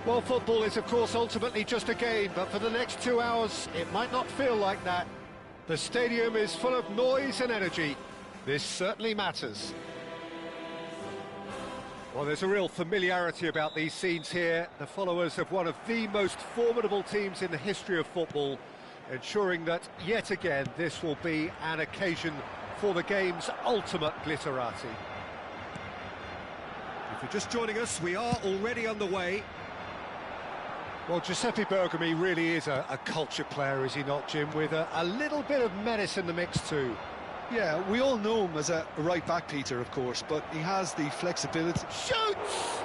Well, football is, of course, ultimately just a game, but for the next 2 hours, it might not feel like that. The stadium is full of noise and energy. This certainly matters. Well, there's a real familiarity about these scenes here. The followers of one of the most formidable teams in the history of football, ensuring that, yet again, this will be an occasion for the game's ultimate glitterati. If you're just joining us, we are already underway. Well, Giuseppe Bergomi really is a culture player, is he not, Jim? With a little bit of menace in the mix too. Yeah, we all know him as a right-back, Peter, of course, but he has the flexibility. Shoots!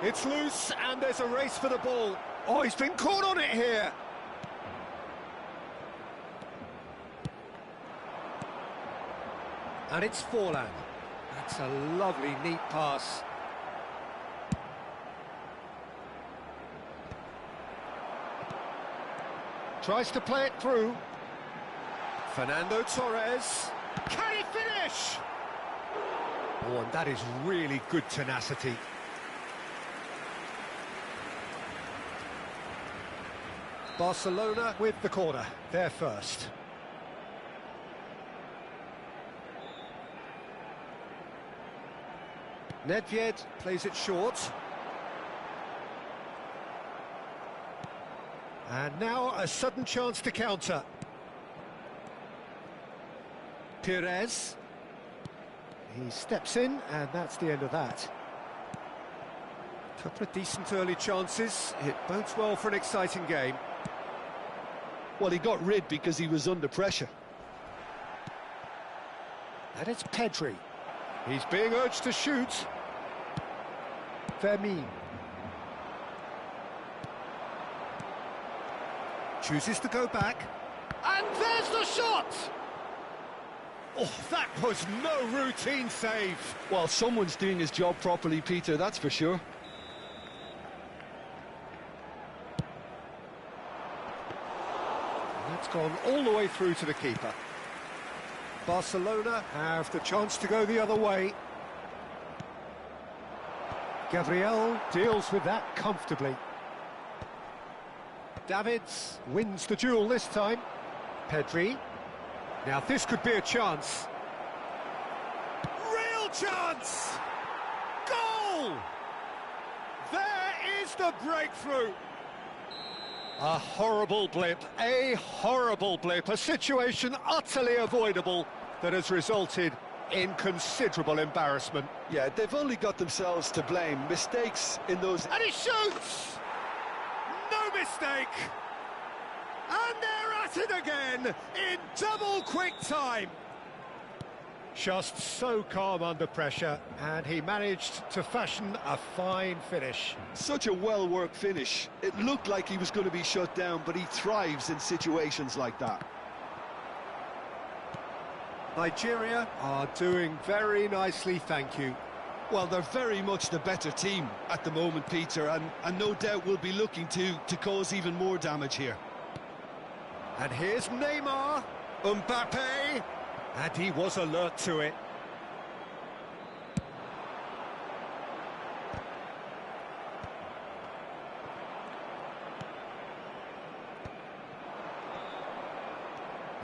It's loose, and there's a race for the ball. Oh, he's been caught on it here. And it's Forlan. That's a lovely, neat pass. Tries to play it through. Fernando Torres. Can he finish? Oh, and that is really good tenacity. Barcelona with the corner. They're first. Nedved plays it short. And now a sudden chance to counter. Pires. He steps in, and that's the end of that. Couple of decent early chances. It bodes well for an exciting game. Well, he got rid because he was under pressure. And it's Pedri. He's being urged to shoot. Fermin. Chooses to go back. And there's the shot! Oh, that was no routine save. Well, someone's doing his job properly, Peter, that's for sure. And that's gone all the way through to the keeper. Barcelona have the chance to go the other way. Gabriel deals with that comfortably. Davids wins the duel this time. Pedri. Now this could be a chance. Real chance! Goal! There is the breakthrough. A horrible blip, a situation utterly avoidable that has resulted in considerable embarrassment. Yeah, they've only got themselves to blame. Mistakes in those... And he shoots! No mistake! And they're at it again, in double quick time. Just so calm under pressure, and he managed to fashion a fine finish. Such a well-worked finish. It looked like he was going to be shut down, but he thrives in situations like that. Nigeria are doing very nicely, thank you. Well, they're very much the better team at the moment, Peter, and no doubt will be looking to cause even more damage here. And here's Neymar, Mbappe, and he was alert to it.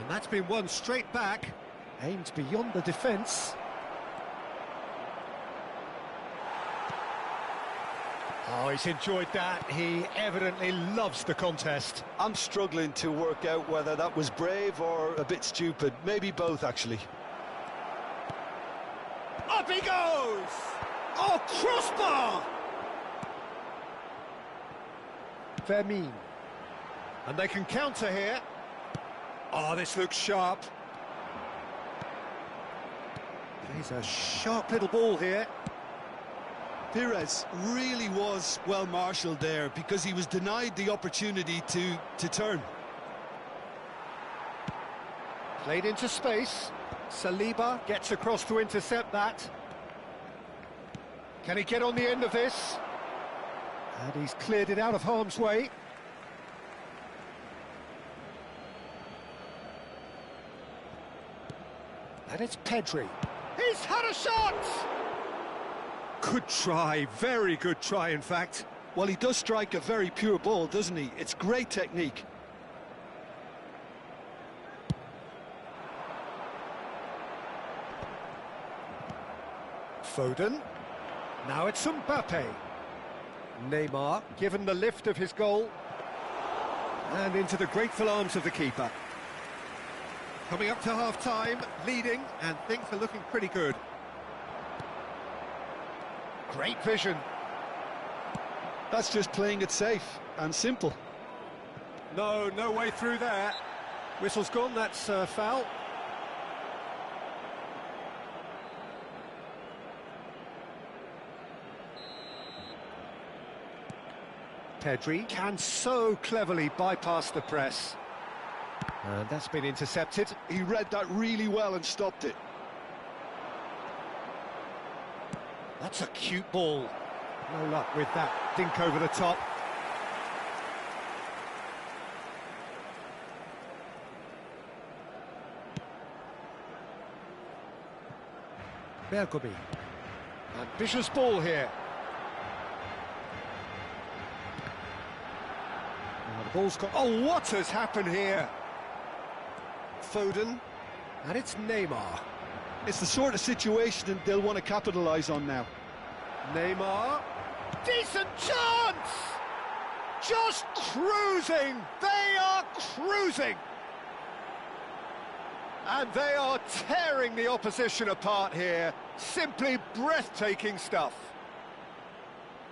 And that's been won straight back, aimed beyond the defence. Oh, he's enjoyed that. He evidently loves the contest. I'm struggling to work out whether that was brave or a bit stupid. Maybe both, actually. Up he goes! Oh, crossbar! Fermin. And they can counter here. Oh, this looks sharp. Plays a sharp little ball here. Pires really was well marshalled there because he was denied the opportunity to turn. Played into space. Saliba gets across to intercept that. Can he get on the end of this? And he's cleared it out of harm's way. And it's Pedri. He's had a shot! Good try, very good try, in fact. Well, he does strike a very pure ball, doesn't he? It's great technique. Foden. Now it's Mbappe. Neymar, given the lift of his goal. And into the grateful arms of the keeper. Coming up to half-time, leading, and things are looking pretty good. Great vision. That's just playing it safe and simple. No way through there. Whistle's gone, that's foul. Pedri can so cleverly bypass the press. And that's been intercepted. He read that really well and stopped it. That's a cute ball. No luck with that dink over the top. Bergomi. Ambitious ball here. Oh, the ball's got... Oh, what has happened here? Foden. And it's Neymar. It's the sort of situation that they'll want to capitalise on now. Neymar. Decent chance! Just cruising! They are cruising! And they are tearing the opposition apart here. Simply breathtaking stuff.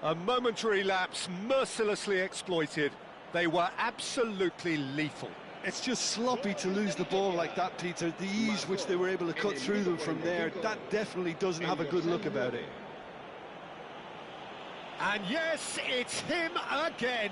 A momentary lapse mercilessly exploited. They were absolutely lethal. It's just sloppy to lose the ball like that, Peter. The ease which they were able to cut through them from there, that definitely doesn't have a good look about it. And yes, it's him again.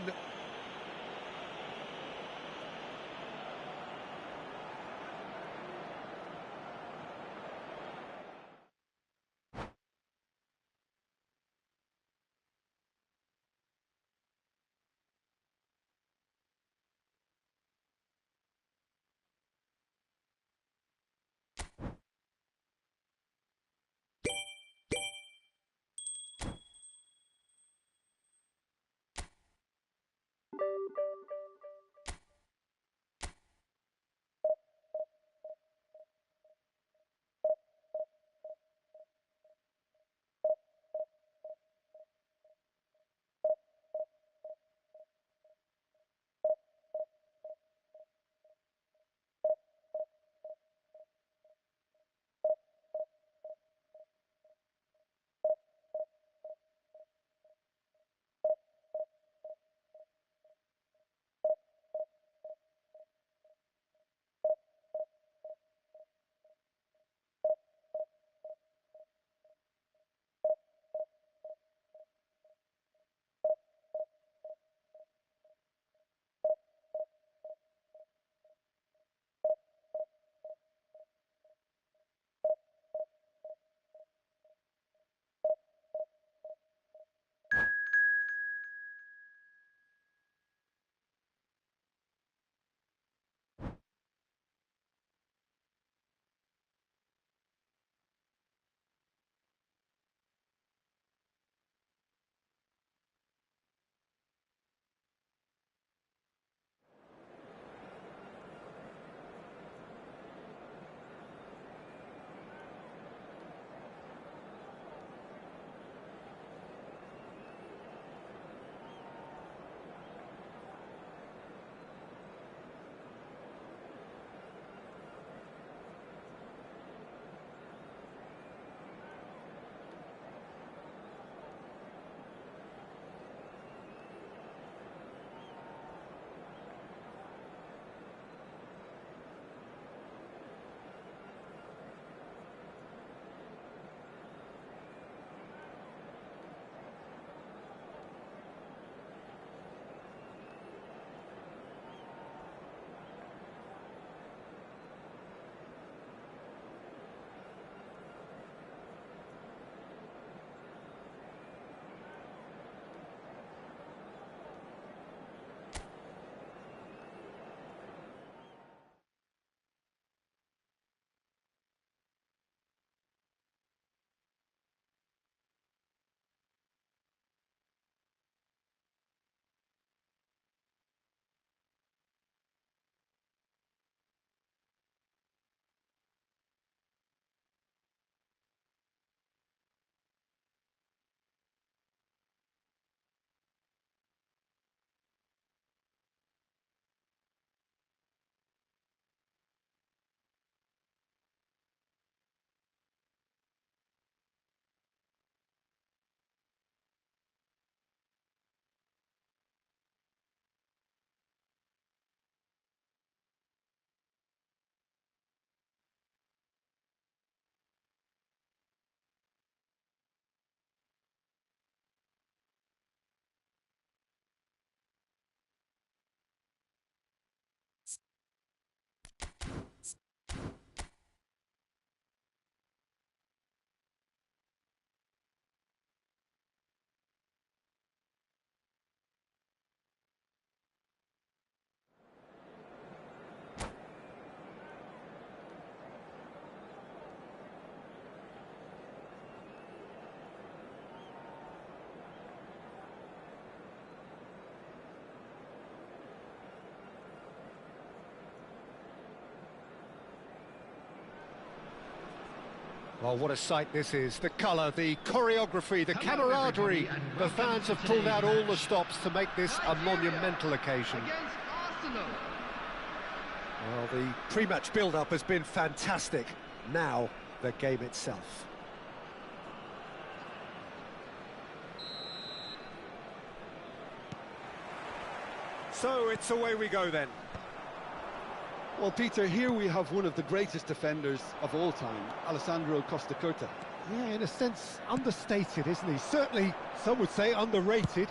Well, what a sight this is. The colour, the choreography, the camaraderie. The fans have pulled out all the stops to make this a monumental occasion. Well, the pre-match build-up has been fantastic. Now, the game itself. So, it's away we go then. Well, Peter, here we have one of the greatest defenders of all time, Alessandro Costa Curta. Yeah, in a sense, understated, isn't he? Certainly, some would say underrated.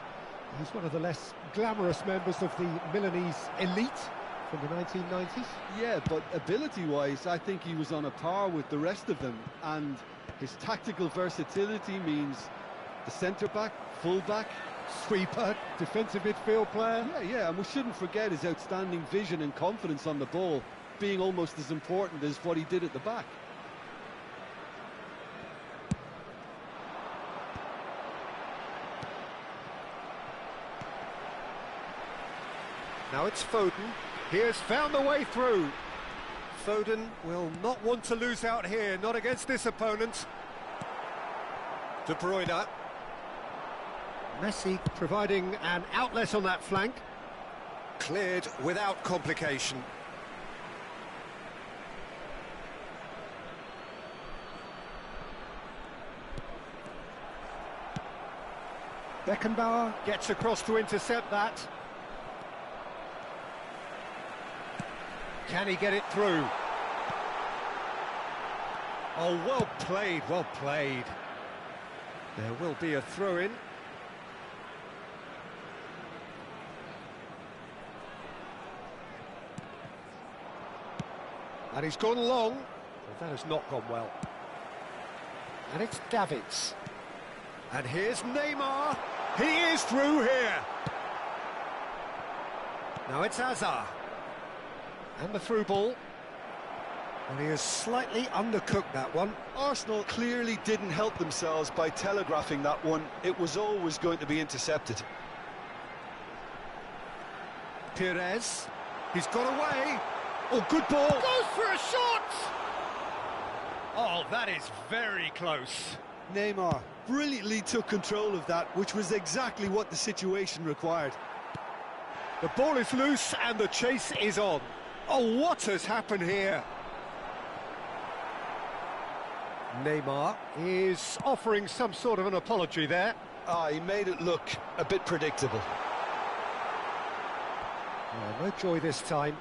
He's one of the less glamorous members of the Milanese elite from the 1990s. Yeah, but ability-wise, I think he was on a par with the rest of them. And his tactical versatility means the centre-back, full-back, Sweeper, defensive midfield player. Yeah, and we shouldn't forget his outstanding vision and confidence on the ball, being almost as important as what he did at the back. Now it's Foden. He has found the way through. Foden will not want to lose out here, not against this opponent. De Bruyne. Messi providing an outlet on that flank. Cleared without complication. Beckenbauer gets across to intercept that. Can he get it through? Oh, well played, well played. There will be a throw-in. And he's gone long. Well, that has not gone well. And it's Davids. And here's Neymar. He is through here. Now it's Hazard. And the through ball. And he has slightly undercooked that one. Arsenal clearly didn't help themselves by telegraphing that one. It was always going to be intercepted. Perez. He's got away. Oh, good ball. Goes for a shot! Oh, that is very close. Neymar brilliantly took control of that, which was exactly what the situation required. The ball is loose and the chase is on. Oh, what has happened here? Neymar is offering some sort of an apology there. He made it look a bit predictable. Oh, no joy this time.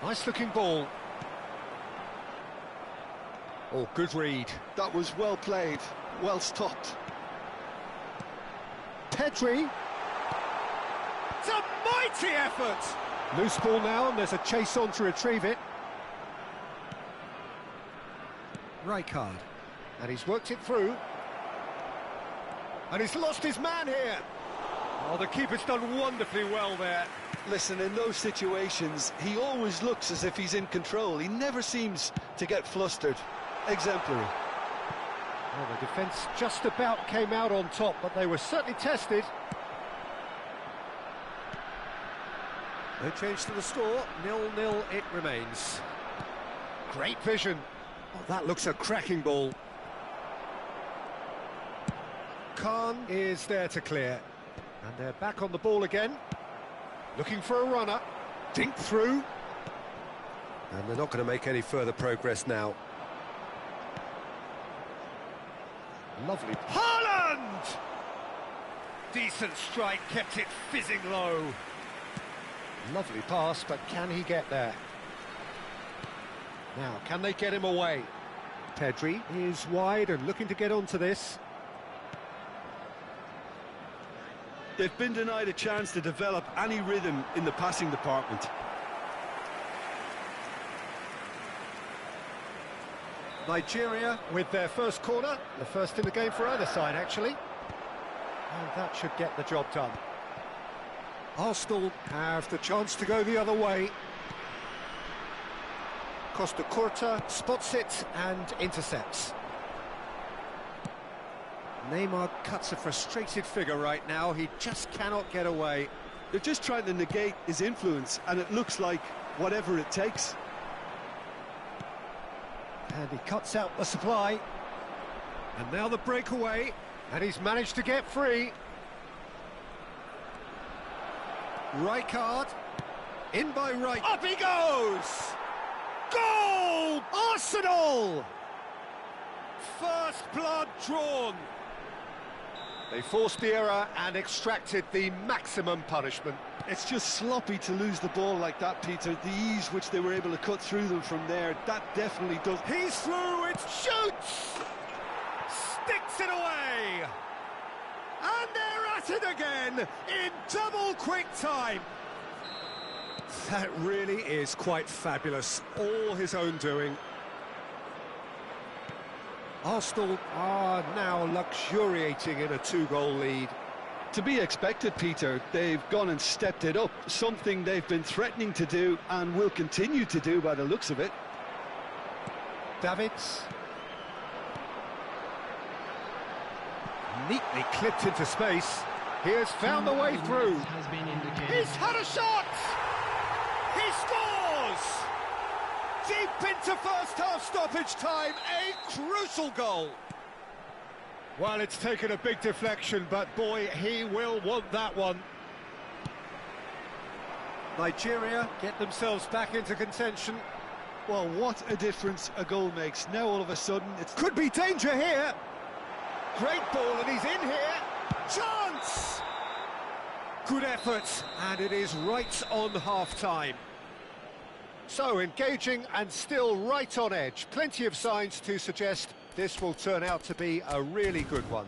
Nice looking ball. Oh, good read. That was well played, well stopped. Pedri. It's a mighty effort. Loose ball now, and there's a chase on to retrieve it. Rijkaard. And he's worked it through. And he's lost his man here. Oh, the keeper's done wonderfully well there. Listen, in those situations, he always looks as if he's in control. He never seems to get flustered. Exemplary. Well, the defence just about came out on top, but they were certainly tested. No change to the score, 0-0 it remains. Great vision. Oh, that looks a cracking ball. Khan is there to clear. And they're back on the ball again. Looking for a runner. Dink through. And they're not going to make any further progress now. Lovely. Haaland! Decent strike, kept it fizzing low. Lovely pass, but can he get there? Now, can they get him away? Pedri is wide and looking to get onto this. They've been denied a chance to develop any rhythm in the passing department. Nigeria with their first corner, the first in the game for either side, actually. And that should get the job done. Arsenal have the chance to go the other way. Costa Curta spots it and intercepts. Neymar cuts a frustrated figure right now. He just cannot get away. They're just trying to negate his influence, and it looks like whatever it takes. And he cuts out the supply. And now the breakaway, and he's managed to get free. Rijkaard, in by Rijkaard. Up he goes! Goal! Arsenal! First blood drawn. They forced the error and extracted the maximum punishment. It's just sloppy to lose the ball like that, Peter. The ease which they were able to cut through them from there, that definitely does. He's through, it shoots! Sticks it away! And they're at it again in double quick time. That really is quite fabulous. All his own doing. Arsenal are now luxuriating in a 2-goal lead. To be expected, Peter. They've gone and stepped it up, something they've been threatening to do and will continue to do by the looks of it. Davids. Neatly clipped into space. He has found the way through. He's had a shot! He scores! Deep into first-half stoppage time, a crucial goal. Well, it's taken a big deflection, but boy, he will want that one. Nigeria get themselves back into contention. Well, what a difference a goal makes. Now all of a sudden it's... Could be danger here. Great ball, and he's in here. Chance! Good effort, and it is right on half-time. So, engaging and still right on edge. Plenty of signs to suggest this will turn out to be a really good one.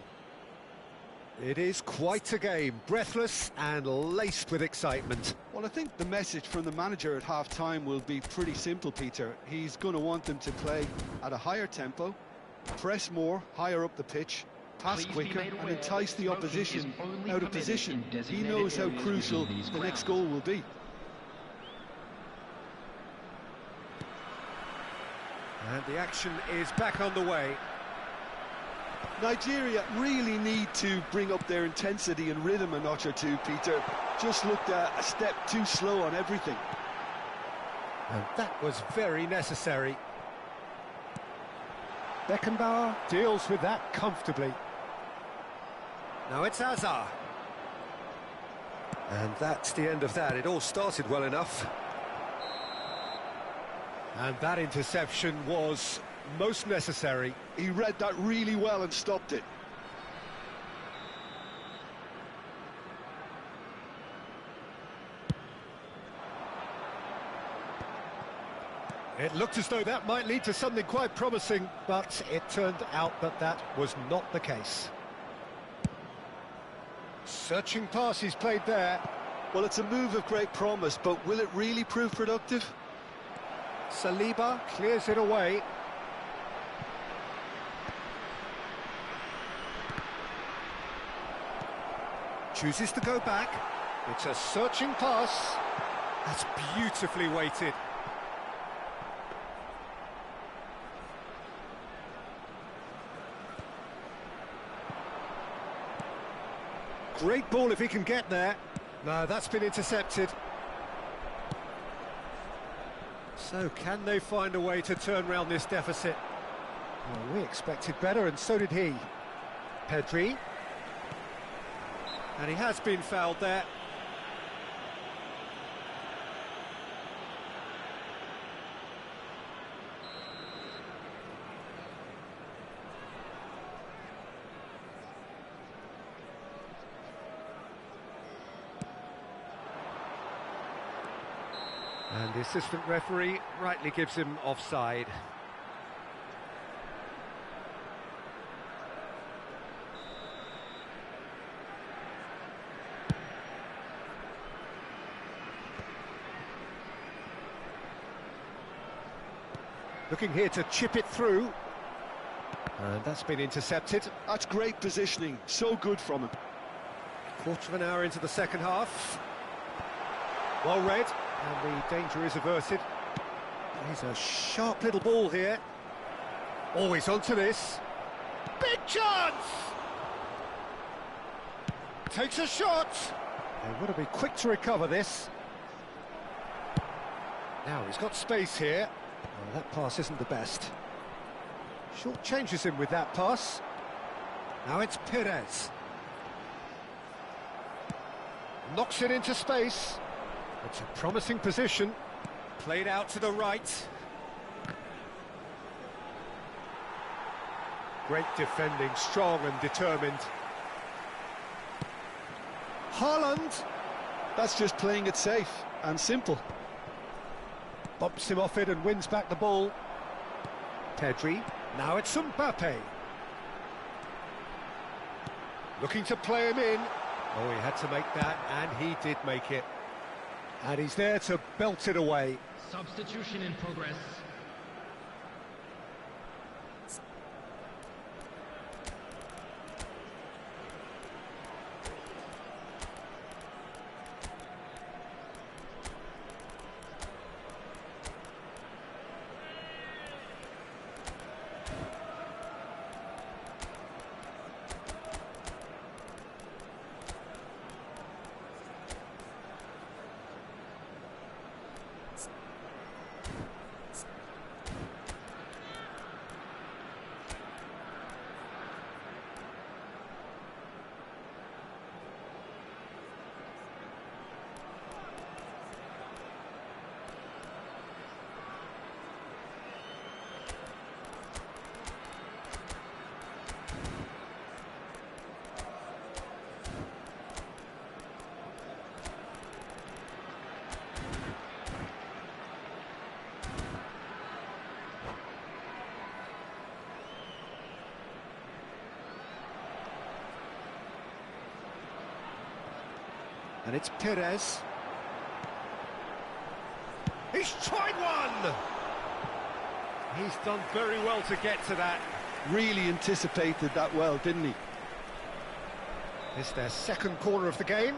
It is quite a game, breathless and laced with excitement. Well, I think the message from the manager at half-time will be pretty simple, Peter. He's going to want them to play at a higher tempo, press more, higher up the pitch, pass quicker and entice the opposition out of position. He knows how crucial the next goal will be. And the action is back on the way. Nigeria really need to bring up their intensity and rhythm a notch or two, Peter. Just looked a step too slow on everything. And that was very necessary. Beckenbauer deals with that comfortably. Now it's Azar. And that's the end of that. It all started well enough. And that interception was most necessary. He read that really well and stopped it. It looked as though that might lead to something quite promising, but it turned out that that was not the case. Searching pass he's played there. Well, it's a move of great promise, but will it really prove productive? Saliba clears it away. Chooses to go back. It's a searching pass. That's beautifully weighted. Great ball if he can get there. No, that's been intercepted. So, can they find a way to turn around this deficit? Well, we expected better, and so did he. Pedri. And he has been fouled there. And the assistant referee rightly gives him offside. Looking here to chip it through. And that's been intercepted. That's great positioning, so good from him. Quarter of an hour into the second half. Well read, and the danger is averted. He's a sharp little ball here. Always onto this. Big chance! Takes a shot. They've got to be quick to recover this. Now he's got space here. Well, that pass isn't the best. Short changes him with that pass. Now it's Perez. Knocks it into space. It's a promising position. Played out to the right. Great defending, strong and determined. Haaland. That's just playing it safe and simple. Bumps him off it and wins back the ball. Pedri. Now it's Mbappe. Looking to play him in. Oh, he had to make that, and he did make it. And he's there to belt it away. Substitution in progress. And it's Perez. He's tried one! He's done very well to get to that. Really anticipated that well, didn't he? It's their second corner of the game.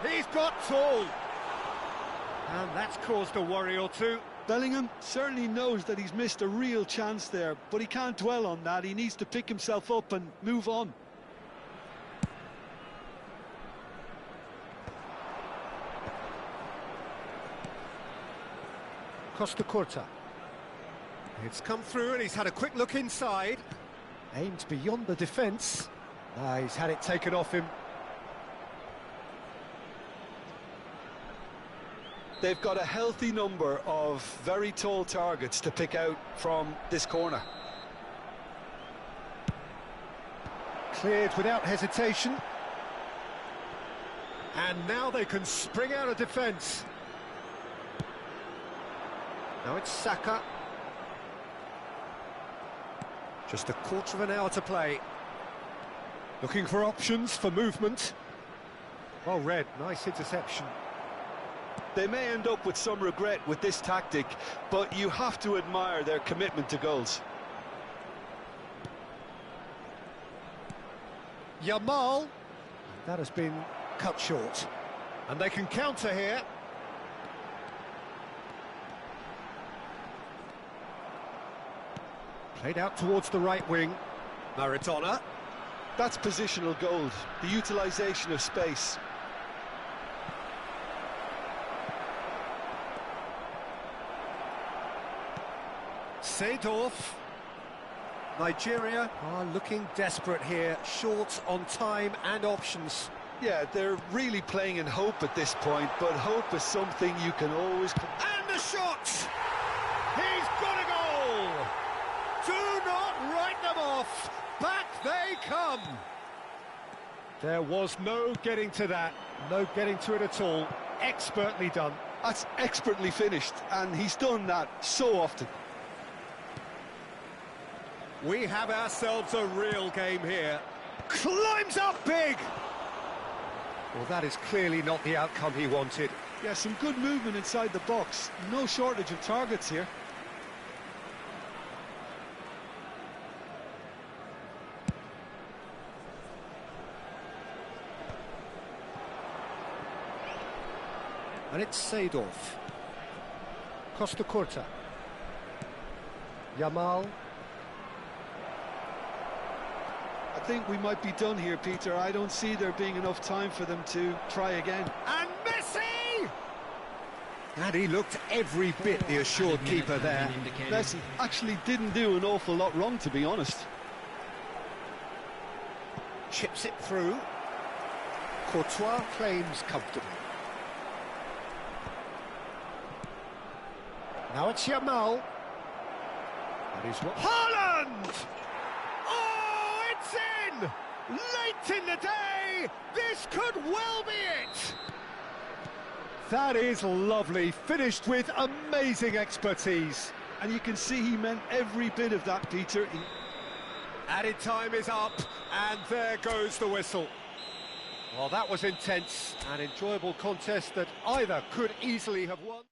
He's got tall. And that's caused a worry or two. Bellingham certainly knows that he's missed a real chance there, but he can't dwell on that. He needs to pick himself up and move on. Costa Curta. It's come through and he's had a quick look inside. Aimed beyond the defence. He's had it taken off him. They've got a healthy number of very tall targets to pick out from this corner. Cleared without hesitation. And now they can spring out of defence. Now it's Saka. Just a quarter of an hour to play. Looking for options for movement. Well read, nice interception. They may end up with some regret with this tactic, but you have to admire their commitment to goals. Yamal. That has been cut short. And they can counter here. Played out towards the right wing. Maradona. That's positional gold, the utilisation of space. Seedorf. Nigeria are looking desperate here, short on time and options. Yeah, they're really playing in hope at this point, but hope is something you can always... And the shot! He's got a goal! Do not write them off! Back they come! There was no getting to that, no getting to it at all. Expertly done. That's expertly finished, and he's done that so often. We have ourselves a real game here. Climbs up big! Well, that is clearly not the outcome he wanted. Yeah, some good movement inside the box. No shortage of targets here. And it's Seedorf. Costa Curta. Yamal. I think we might be done here, Peter. I don't see there being enough time for them to try again. And Messi! And he looked every bit the assured keeper there. Messi actually didn't do an awful lot wrong, to be honest. Chips it through. Courtois claims comfortably. Now it's Yamal. That is what... Haaland! Oh, it's in! Late in the day, this could well be it! That is lovely, finished with amazing expertise. And you can see he meant every bit of that, Peter. Added time is up, and there goes the whistle. Well, that was intense, an enjoyable contest that either could easily have won.